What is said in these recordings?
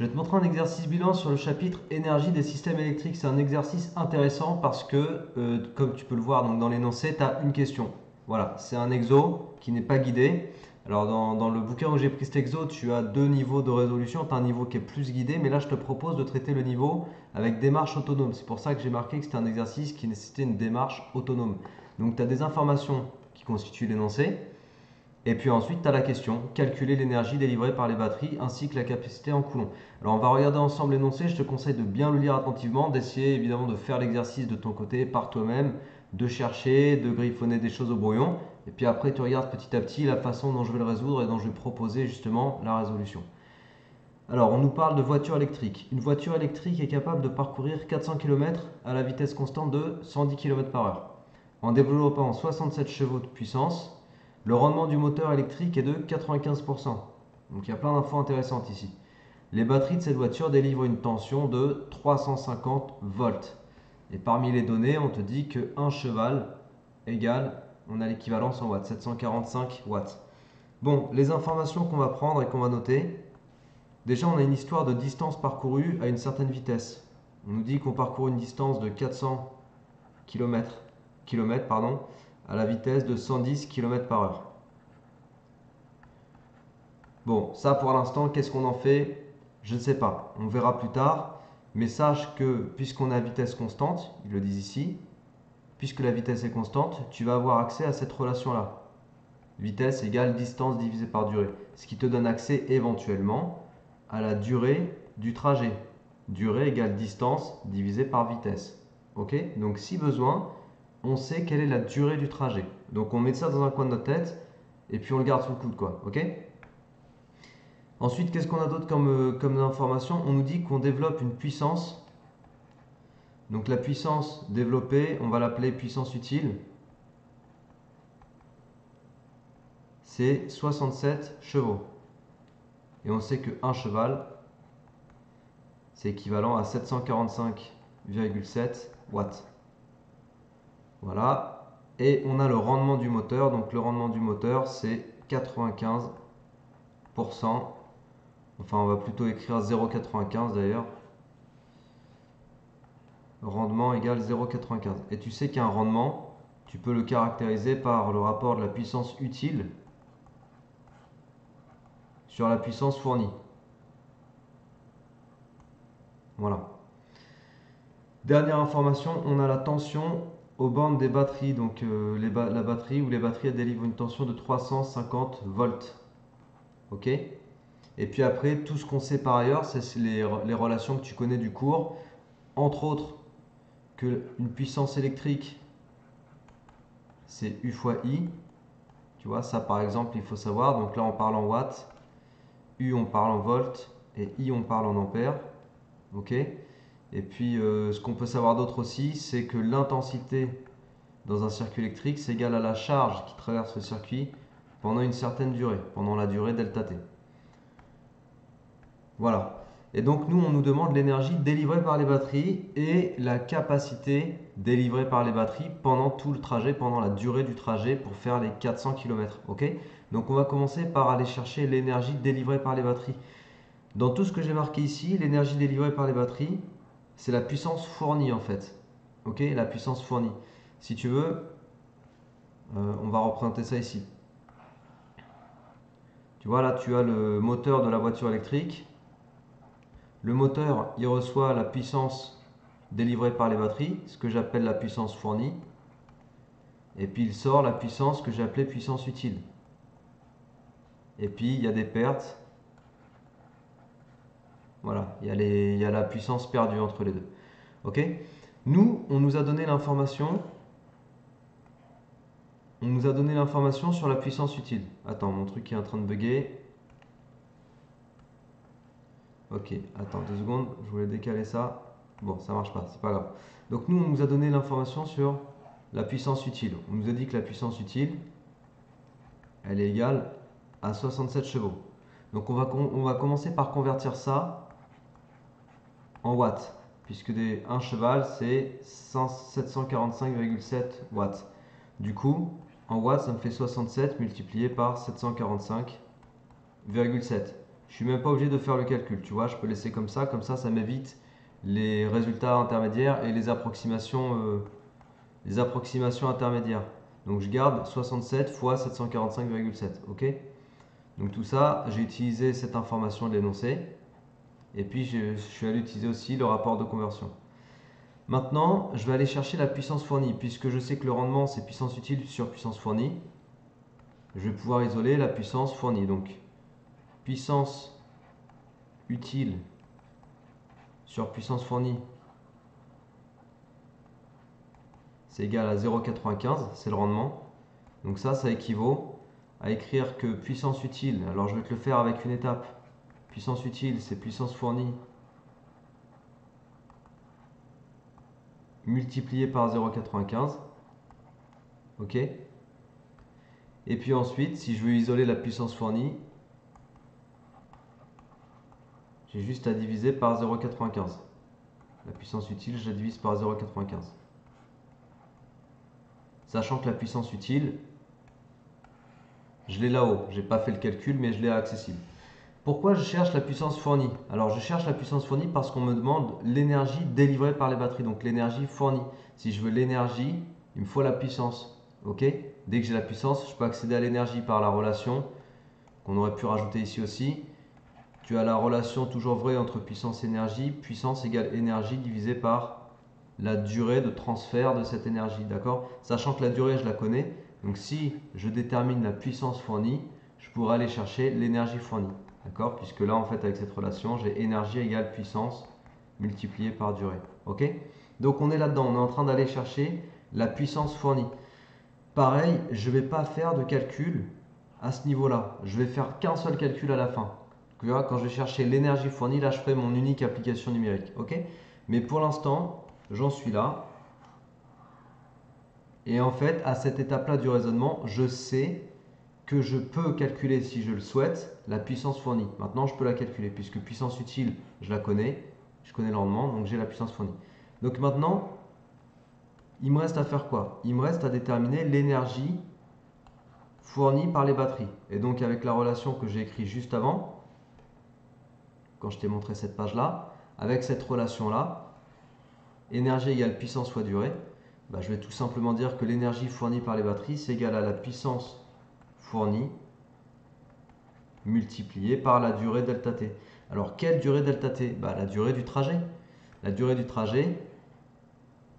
Je vais te montrer un exercice bilan sur le chapitre énergie des systèmes électriques. C'est un exercice intéressant parce que, comme tu peux le voir donc dans l'énoncé, tu as une question. Voilà, c'est un exo qui n'est pas guidé. Alors dans le bouquin où j'ai pris cet exo, tu as deux niveaux de résolution. Tu as un niveau qui est plus guidé, mais là je te propose de traiter le niveau avec démarche autonome. C'est pour ça que j'ai marqué que c'était un exercice qui nécessitait une démarche autonome. Donc tu as des informations qui constituent l'énoncé. Et puis ensuite, tu as la question, calculer l'énergie délivrée par les batteries ainsi que la capacité en coulomb. Alors on va regarder ensemble l'énoncé, je te conseille de bien le lire attentivement, d'essayer évidemment de faire l'exercice de ton côté par toi-même, de chercher, de griffonner des choses au brouillon. Et puis après, tu regardes petit à petit la façon dont je vais le résoudre et dont je vais proposer justement la résolution. Alors on nous parle de voiture électrique. Une voiture électrique est capable de parcourir 400 km à la vitesse constante de 110 km/h en développant 67 chevaux de puissance. Le rendement du moteur électrique est de 95%. Donc il y a plein d'infos intéressantes ici. Les batteries de cette voiture délivrent une tension de 350 volts. Et parmi les données, on te dit que 1 cheval égale, on a l'équivalence en watts, 745 watts. Bon, les informations qu'on va prendre et qu'on va noter. Déjà, on a une histoire de distance parcourue à une certaine vitesse. On nous dit qu'on parcourt une distance de 400 km, à la vitesse de 110 km/h. Bon, ça pour l'instant, qu'est-ce qu'on en fait? Je ne sais pas. On verra plus tard. Mais sache que puisqu'on est à vitesse constante, ils le disent ici, puisque la vitesse est constante, tu vas avoir accès à cette relation-là. Vitesse égale distance divisée par durée. Ce qui te donne accès éventuellement à la durée du trajet. Durée égale distance divisée par vitesse. Ok? Donc si besoin, on sait quelle est la durée du trajet. Donc on met ça dans un coin de notre tête et puis on le garde sous le coude, quoi. Ok? Ensuite, qu'est-ce qu'on a d'autre comme information? On nous dit qu'on développe une puissance. Donc la puissance développée, on va l'appeler puissance utile. C'est 67 chevaux. Et on sait que 1 cheval, c'est équivalent à 745,7 watts. Voilà. Et on a le rendement du moteur. Donc le rendement du moteur, c'est 95%. Enfin, on va plutôt écrire 0,95 d'ailleurs. Rendement égale 0,95. Et tu sais qu'un rendement, tu peux le caractériser par le rapport de la puissance utile sur la puissance fournie. Voilà. Dernière information, on a la tension aux bornes des batteries. Donc la batterie ou les batteries elles délivrent une tension de 350 volts. Ok? Et puis après, tout ce qu'on sait par ailleurs, c'est les relations que tu connais du cours. Entre autres, que une puissance électrique, c'est U fois I. Tu vois, ça par exemple, il faut savoir. Donc là, on parle en watts. U, on parle en volts. Et I, on parle en ampères. Ok? Et puis, ce qu'on peut savoir d'autre aussi, c'est que l'intensité dans un circuit électrique, c'est égal à la charge qui traverse le circuit pendant une certaine durée, pendant la durée delta T. Voilà. Et donc, nous, on nous demande l'énergie délivrée par les batteries et la capacité délivrée par les batteries pendant tout le trajet, pendant la durée du trajet pour faire les 400 km. Ok? Donc, on va commencer par aller chercher l'énergie délivrée par les batteries. Dans tout ce que j'ai marqué ici, l'énergie délivrée par les batteries, c'est la puissance fournie en fait. Ok? La puissance fournie. Si tu veux, on va représenter ça ici. Tu vois là, tu as le moteur de la voiture électrique. Le moteur, il reçoit la puissance délivrée par les batteries, ce que j'appelle la puissance fournie. Et puis il sort la puissance que j'ai appelée puissance utile. Et puis il y a des pertes. Voilà, il y a la puissance perdue entre les deux. Ok? Nous, on nous a donné l'information. On nous a donné l'information sur la puissance utile. Attends, mon truc est en train de bugger. Ok, attends 2 secondes, je voulais décaler ça. Bon, ça marche pas, c'est pas grave. Donc nous, on nous a donné l'information sur la puissance utile. On nous a dit que la puissance utile, elle est égale à 67 chevaux. Donc on va commencer par convertir ça en watts, puisque 1 cheval, c'est 745,7 watts. Du coup, en watts, ça me fait 67 multiplié par 745,7. je suis même pas obligé de faire le calcul, tu vois, je peux laisser comme ça ça m'évite les résultats intermédiaires et les approximations intermédiaires. Donc je garde 67 fois 745,7, ok? Donc tout ça, j'ai utilisé cette information de l'énoncé, et puis je suis allé utiliser aussi le rapport de conversion. Maintenant, je vais aller chercher la puissance fournie, puisque je sais que le rendement c'est puissance utile sur puissance fournie. Je vais pouvoir isoler la puissance fournie. Donc puissance utile sur puissance fournie, c'est égal à 0,95, c'est le rendement. Donc ça équivaut à écrire que puissance utile, alors je vais te le faire avec une étape. Puissance utile, c'est puissance fournie multiplié par 0,95. Ok? Et puis ensuite, si je veux isoler la puissance fournie, j'ai juste à diviser par 0,95. La puissance utile, je la divise par 0,95. Sachant que la puissance utile, je l'ai là-haut. Je n'ai pas fait le calcul, mais je l'ai accessible. Pourquoi je cherche la puissance fournie? Alors je cherche la puissance fournie parce qu'on me demande l'énergie délivrée par les batteries, donc l'énergie fournie. Si je veux l'énergie, il me faut la puissance. Ok? Dès que j'ai la puissance, je peux accéder à l'énergie par la relation qu'on aurait pu rajouter ici aussi. Tu as la relation toujours vraie entre puissance et énergie. Puissance égale énergie divisé par la durée de transfert de cette énergie. D'accord? Sachant que la durée, je la connais. Donc si je détermine la puissance fournie, je pourrais aller chercher l'énergie fournie. D'accord? Puisque là, en fait, avec cette relation, j'ai énergie égale puissance multipliée par durée. Ok? Donc on est là-dedans. On est en train d'aller chercher la puissance fournie. Pareil, je ne vais pas faire de calcul à ce niveau-là. Je vais faire qu'un seul calcul à la fin. Quand je vais chercher l'énergie fournie, là, je ferai mon unique application numérique. Ok? Mais pour l'instant, j'en suis là. Et en fait, à cette étape-là du raisonnement, je sais que je peux calculer, si je le souhaite, la puissance fournie. Maintenant, je peux la calculer, puisque puissance utile, je la connais. Je connais le rendement, donc j'ai la puissance fournie. Donc maintenant, il me reste à faire quoi? Il me reste à déterminer l'énergie fournie par les batteries. Et donc avec la relation que j'ai écrite juste avant, quand je t'ai montré cette page-là, avec cette relation-là, énergie égale puissance fois durée, bah, je vais tout simplement dire que l'énergie fournie par les batteries, c'est égal à la puissance fournie multipliée par la durée delta t. Alors quelle durée delta t? Bah, la durée du trajet. La durée du trajet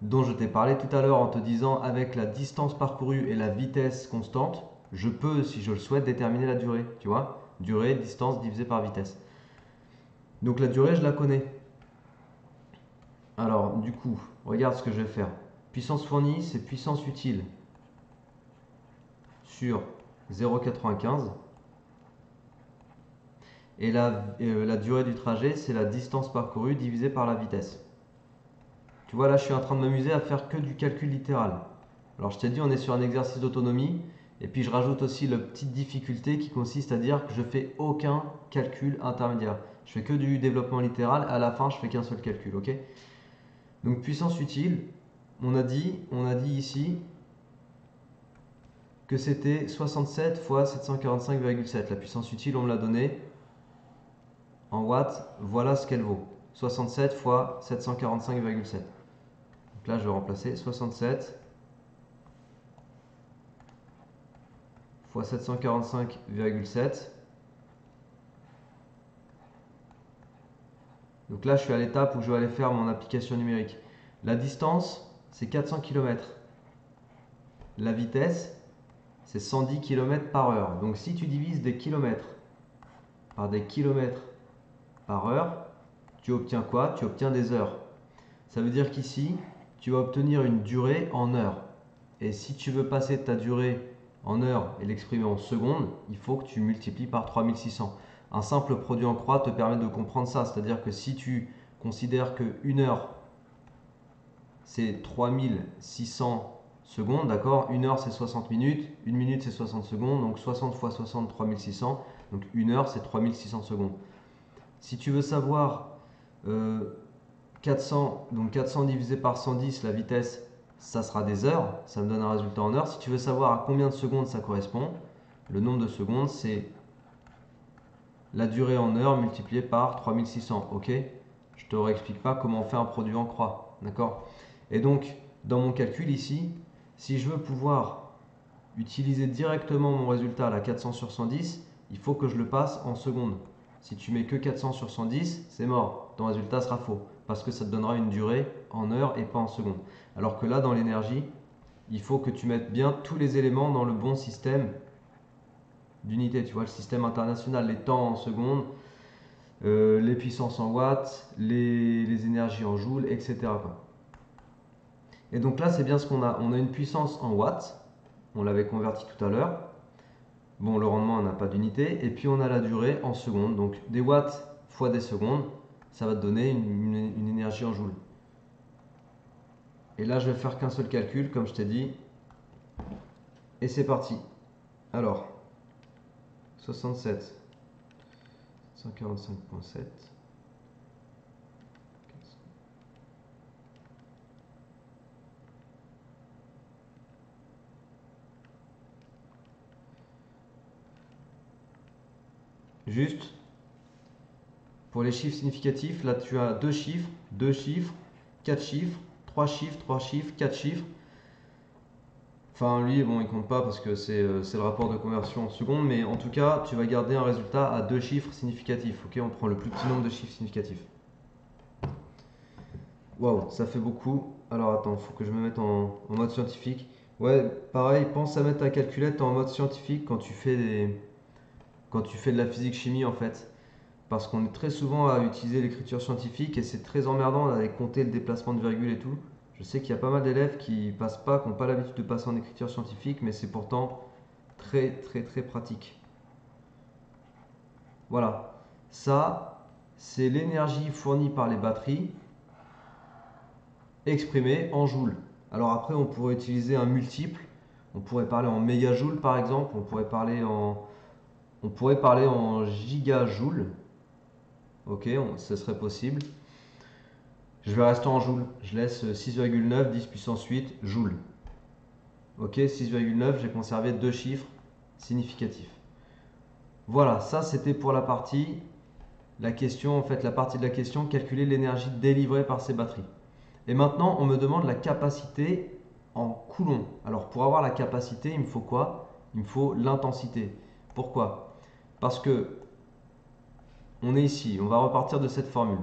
dont je t'ai parlé tout à l'heure en te disant avec la distance parcourue et la vitesse constante, je peux, si je le souhaite, déterminer la durée. Tu vois? Durée, distance divisé par vitesse. Donc la durée, je la connais. Alors, du coup, regarde ce que je vais faire. Puissance fournie, c'est puissance utile sur 0,95. Et la durée du trajet, c'est la distance parcourue divisée par la vitesse. Tu vois, là, je suis en train de m'amuser à faire que du calcul littéral. Alors, je t'ai dit, on est sur un exercice d'autonomie. Et puis, je rajoute aussi la petite difficulté qui consiste à dire que je fais aucun calcul intermédiaire. Je fais que du développement littéral. À la fin, je fais qu'un seul calcul. Ok? Donc, puissance utile, on a dit ici que c'était 67 fois 745,7. La puissance utile, on me l'a donnée en watts. Voilà ce qu'elle vaut. 67 fois 745,7. Donc là, je vais remplacer 67 fois 745,7. Donc là, je suis à l'étape où je vais aller faire mon application numérique. La distance, c'est 400 km. La vitesse, c'est 110 km par heure. Donc si tu divises des kilomètres par des kilomètres par heure, tu obtiens quoi? Tu obtiens des heures. Ça veut dire qu'ici, tu vas obtenir une durée en heures. Et si tu veux passer ta durée en heures et l'exprimer en secondes, il faut que tu multiplies par 3600. Un simple produit en croix te permet de comprendre ça. C'est-à-dire que si tu considères que 1 heure, c'est 3600 secondes, d'accord? 1 heure, c'est 60 minutes. 1 minute, c'est 60 secondes. Donc 60 fois 60, 3600. Donc 1 heure, c'est 3600 secondes. Si tu veux savoir 400, donc 400 divisé par 110, la vitesse, ça sera des heures, ça me donne un résultat en heures. Si tu veux savoir à combien de secondes ça correspond, le nombre de secondes, c'est la durée en heures multipliée par 3600. Ok? Je te réexplique pas comment on fait un produit en croix. D'accord? Et donc, dans mon calcul ici, si je veux pouvoir utiliser directement mon résultat à la 400 sur 110, il faut que je le passe en secondes. Si tu mets que 400 sur 110, c'est mort. Ton résultat sera faux. Parce que ça te donnera une durée en heures et pas en secondes. Alors que là, dans l'énergie, il faut que tu mettes bien tous les éléments dans le bon système d'unité. Tu vois, le système international, les temps en secondes, les puissances en watts, les énergies en joules, etc. quoi. Et donc là, c'est bien ce qu'on a. On a une puissance en watts. On l'avait converti tout à l'heure. Bon, le rendement, on n'a pas d'unité. Et puis, on a la durée en secondes. Donc, des watts fois des secondes, ça va te donner une énergie en joules. Et là, je vais faire qu'un seul calcul, comme je t'ai dit. Et c'est parti. Alors, 67, 145,7. Juste, pour les chiffres significatifs, là tu as deux chiffres, 4 chiffres, 3 chiffres, 3 chiffres, 4 chiffres. Enfin, lui, bon, il compte pas parce que c'est le rapport de conversion en secondes, mais en tout cas, tu vas garder un résultat à deux chiffres significatifs. Ok, on prend le plus petit nombre de chiffres significatifs. Waouh, ça fait beaucoup. Alors attends, il faut que je me mette en mode scientifique. Ouais, pareil, pense à mettre ta calculette en mode scientifique quand tu fais de la physique-chimie en fait. Parce qu'on est très souvent à utiliser l'écriture scientifique et c'est très emmerdant d'aller compter le déplacement de virgule et tout. Je sais qu'il y a pas mal d'élèves qui passent pas, qui n'ont pas l'habitude de passer en écriture scientifique, mais c'est pourtant très très très pratique. Voilà, ça c'est l'énergie fournie par les batteries exprimée en joules. Alors après on pourrait utiliser un multiple, on pourrait parler en mégajoules par exemple, on pourrait parler en gigajoules. Ok, ce serait possible. Je vais rester en joules. Je laisse 6,9 10 puissance 8 joules. Ok, 6,9, j'ai conservé deux chiffres significatifs. Voilà, ça c'était pour la partie, la question, en fait, la partie de la question, calculer l'énergie délivrée par ces batteries. Et maintenant, on me demande la capacité en coulombs. Alors, pour avoir la capacité, il me faut quoi? Il me faut l'intensité. Pourquoi? Parce que on est ici, on va repartir de cette formule.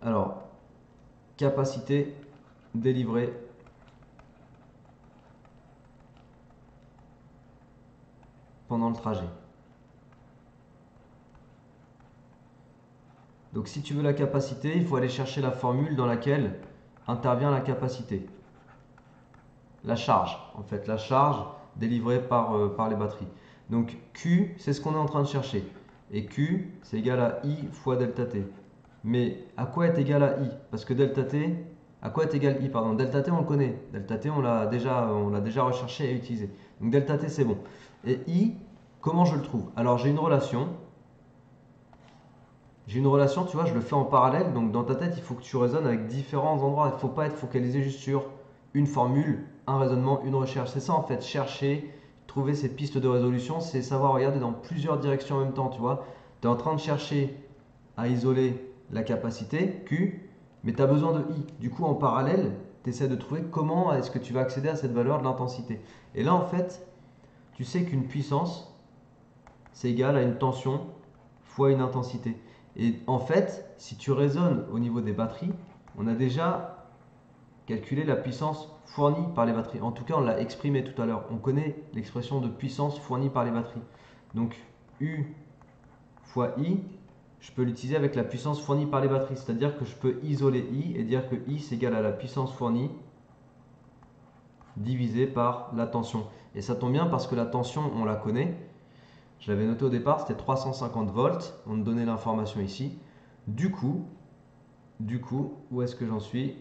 Alors, capacité délivrée pendant le trajet. Donc si tu veux la capacité, il faut aller chercher la formule dans laquelle intervient la capacité. La charge, en fait, la charge délivrée par les batteries. Donc Q, c'est ce qu'on est en train de chercher. Et Q, c'est égal à I fois delta T. Mais à quoi est égal à I? Parce que delta T, à quoi est égal I? Pardon, delta T on le connaît. Delta T on l'a déjà recherché et utilisé. Donc delta T c'est bon. Et I, comment je le trouve? Alors j'ai une relation, tu vois, je le fais en parallèle. Donc dans ta tête, il faut que tu raisonnes avec différents endroits. Il ne faut pas être focalisé juste sur une formule, un raisonnement, une recherche. C'est ça en fait, chercher, trouver ces pistes de résolution, c'est savoir regarder dans plusieurs directions en même temps, tu vois. Tu es en train de chercher à isoler la capacité, Q, mais tu as besoin de I. Du coup, en parallèle, tu essaies de trouver comment est-ce que tu vas accéder à cette valeur de l'intensité. Et là, en fait, tu sais qu'une puissance, c'est égal à une tension fois une intensité. Et en fait, si tu raisonnes au niveau des batteries, on a déjà calculé la puissance fournie par les batteries. En tout cas, on l'a exprimé tout à l'heure. On connaît l'expression de puissance fournie par les batteries. Donc U fois I, je peux l'utiliser avec la puissance fournie par les batteries. C'est-à-dire que je peux isoler I et dire que I c'est égal à la puissance fournie divisé par la tension. Et ça tombe bien parce que la tension, on la connaît. Je l'avais noté au départ, c'était 350 volts. On me donnait l'information ici. Du coup, où est-ce que j'en suis?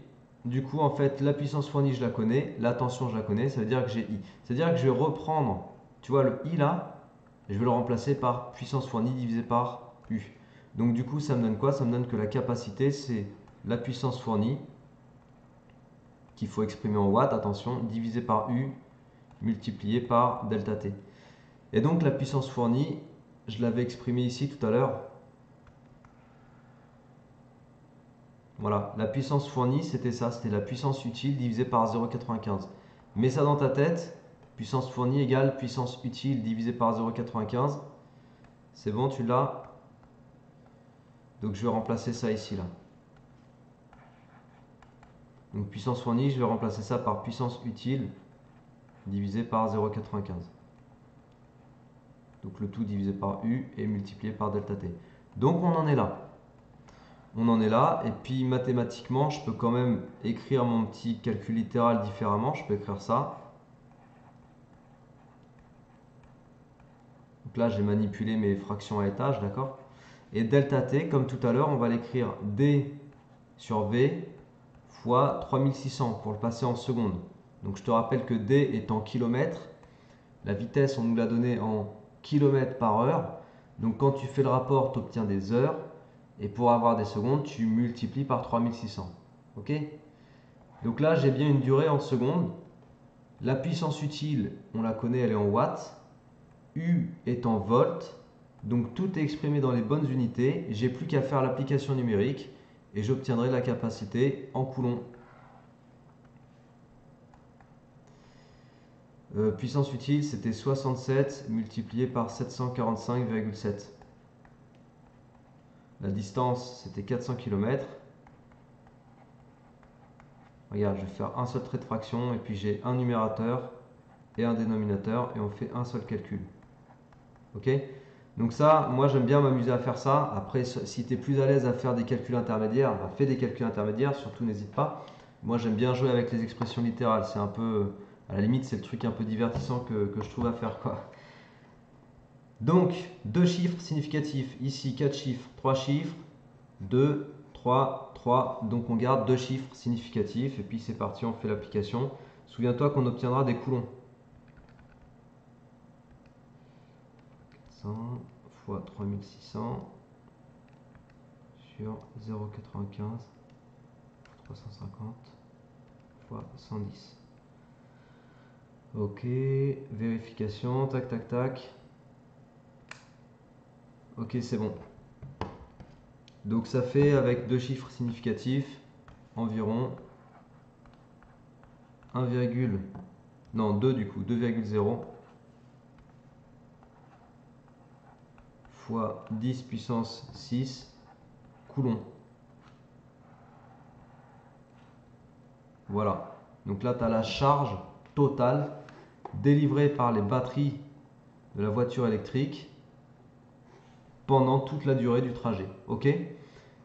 Du coup, en fait, la puissance fournie, je la connais. La tension, je la connais. Ça veut dire que j'ai I. C'est-à-dire que je vais reprendre, tu vois, le I là, et je vais le remplacer par puissance fournie divisé par U. Donc du coup, ça me donne quoi? Ça me donne que la capacité, c'est la puissance fournie, qu'il faut exprimer en watts, attention, divisé par U, multiplié par delta T. Et donc la puissance fournie, je l'avais exprimé ici tout à l'heure. Voilà, la puissance fournie, c'était ça, c'était la puissance utile divisée par 0,95. Mets ça dans ta tête, puissance fournie égale puissance utile divisée par 0,95. C'est bon, tu l'as? Donc je vais remplacer ça ici, là. Donc puissance fournie, je vais remplacer ça par puissance utile divisé par 0,95. Donc le tout divisé par U et multiplié par delta T. Donc on en est là. On en est là, et puis mathématiquement, je peux quand même écrire mon petit calcul littéral différemment. Je peux écrire ça. Donc là, j'ai manipulé mes fractions à étage, d'accord? Et delta T, comme tout à l'heure, on va l'écrire D sur V fois 3600 pour le passer en secondes. Donc je te rappelle que D est en kilomètres. La vitesse, on nous l'a donné en kilomètres par heure. Donc quand tu fais le rapport, tu obtiens des heures. Et pour avoir des secondes, tu multiplies par 3600. Ok? Donc là, j'ai bien une durée en secondes. La puissance utile, on la connaît, elle est en watts. U est en volts. Donc tout est exprimé dans les bonnes unités. J'ai plus qu'à faire l'application numérique et j'obtiendrai la capacité en coulombs. Puissance utile, c'était 67 multiplié par 745,7. La distance, c'était 400 km. Regarde, je vais faire un seul trait de fraction et puis j'ai un numérateur et un dénominateur et on fait un seul calcul. Ok? Donc ça, moi j'aime bien m'amuser à faire ça. Après, si tu es plus à l'aise à faire des calculs intermédiaires, bah, fais des calculs intermédiaires, surtout n'hésite pas. Moi j'aime bien jouer avec les expressions littérales. C'est un peu, à la limite, c'est le truc un peu divertissant que je trouve à faire, quoi. Donc, deux chiffres significatifs. Ici, 4 chiffres, 3 chiffres, 2, 3, 3. Donc on garde deux chiffres significatifs et puis c'est parti, on fait l'application. Souviens-toi qu'on obtiendra des coulombs. 400 fois 3600 sur 0,95 350 fois 110. Ok, vérification, tac tac tac. Ok, c'est bon. Donc ça fait, avec deux chiffres significatifs, environ 1, non 2 du coup, 2,0 fois 10 puissance 6 coulombs. Voilà. Donc là, tu as la charge totale délivrée par les batteries de la voiture électrique pendant toute la durée du trajet. Ok?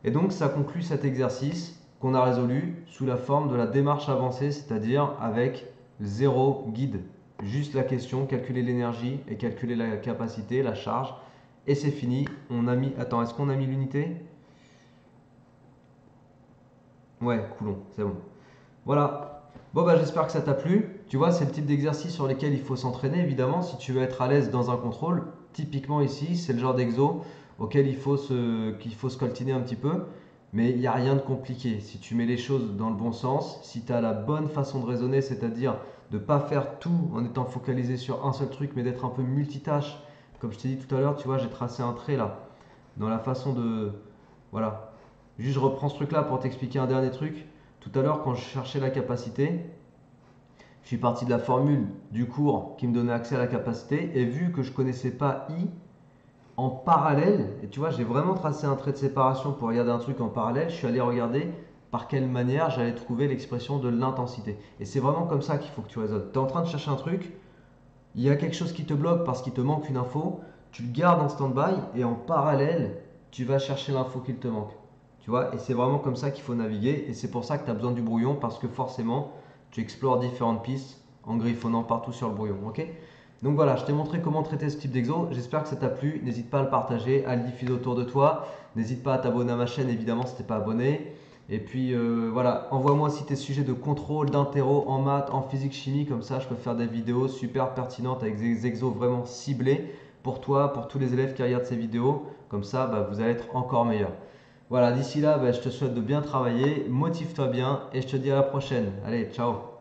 Et donc, ça conclut cet exercice qu'on a résolu sous la forme de la démarche avancée, c'est-à-dire avec zéro guide. Juste la question, calculer l'énergie et calculer la capacité, la charge. Et c'est fini. On a mis. Attends, est-ce qu'on a mis l'unité? Ouais, coulomb, c'est bon. Voilà. Bon, bah, j'espère que ça t'a plu. Tu vois, c'est le type d'exercice sur lesquels il faut s'entraîner, évidemment, si tu veux être à l'aise dans un contrôle. Typiquement ici, c'est le genre d'exo auquel qu'il faut se coltiner un petit peu. Mais il n'y a rien de compliqué. Si tu mets les choses dans le bon sens, si tu as la bonne façon de raisonner, c'est-à-dire de ne pas faire tout en étant focalisé sur un seul truc, mais d'être un peu multitâche. Comme je t'ai dit tout à l'heure, tu vois, j'ai tracé un trait là, dans la façon de... Voilà. Juste, je reprends ce truc-là pour t'expliquer un dernier truc. Tout à l'heure, quand je cherchais la capacité, je suis parti de la formule du cours qui me donnait accès à la capacité. Et vu que je ne connaissais pas I, en parallèle, et tu vois, j'ai vraiment tracé un trait de séparation pour regarder un truc en parallèle, je suis allé regarder par quelle manière j'allais trouver l'expression de l'intensité. Et c'est vraiment comme ça qu'il faut que tu raisonnes. Tu es en train de chercher un truc, il y a quelque chose qui te bloque parce qu'il te manque une info, tu le gardes en stand-by et en parallèle, tu vas chercher l'info qu'il te manque. Tu vois, et c'est vraiment comme ça qu'il faut naviguer et c'est pour ça que tu as besoin du brouillon parce que forcément, tu explores différentes pistes en griffonnant partout sur le brouillon. Ok? Donc voilà, je t'ai montré comment traiter ce type d'exo. J'espère que ça t'a plu. N'hésite pas à le partager, à le diffuser autour de toi. N'hésite pas à t'abonner à ma chaîne, évidemment, si tu n'es pas abonné. Et puis voilà, envoie-moi aussi tes sujets de contrôle, d'interro en maths, en physique, chimie. Comme ça, je peux faire des vidéos super pertinentes avec des exos vraiment ciblés pour toi, pour tous les élèves qui regardent ces vidéos. Comme ça, bah, vous allez être encore meilleurs. Voilà, d'ici là, bah, je te souhaite de bien travailler. Motive-toi bien et je te dis à la prochaine. Allez, ciao!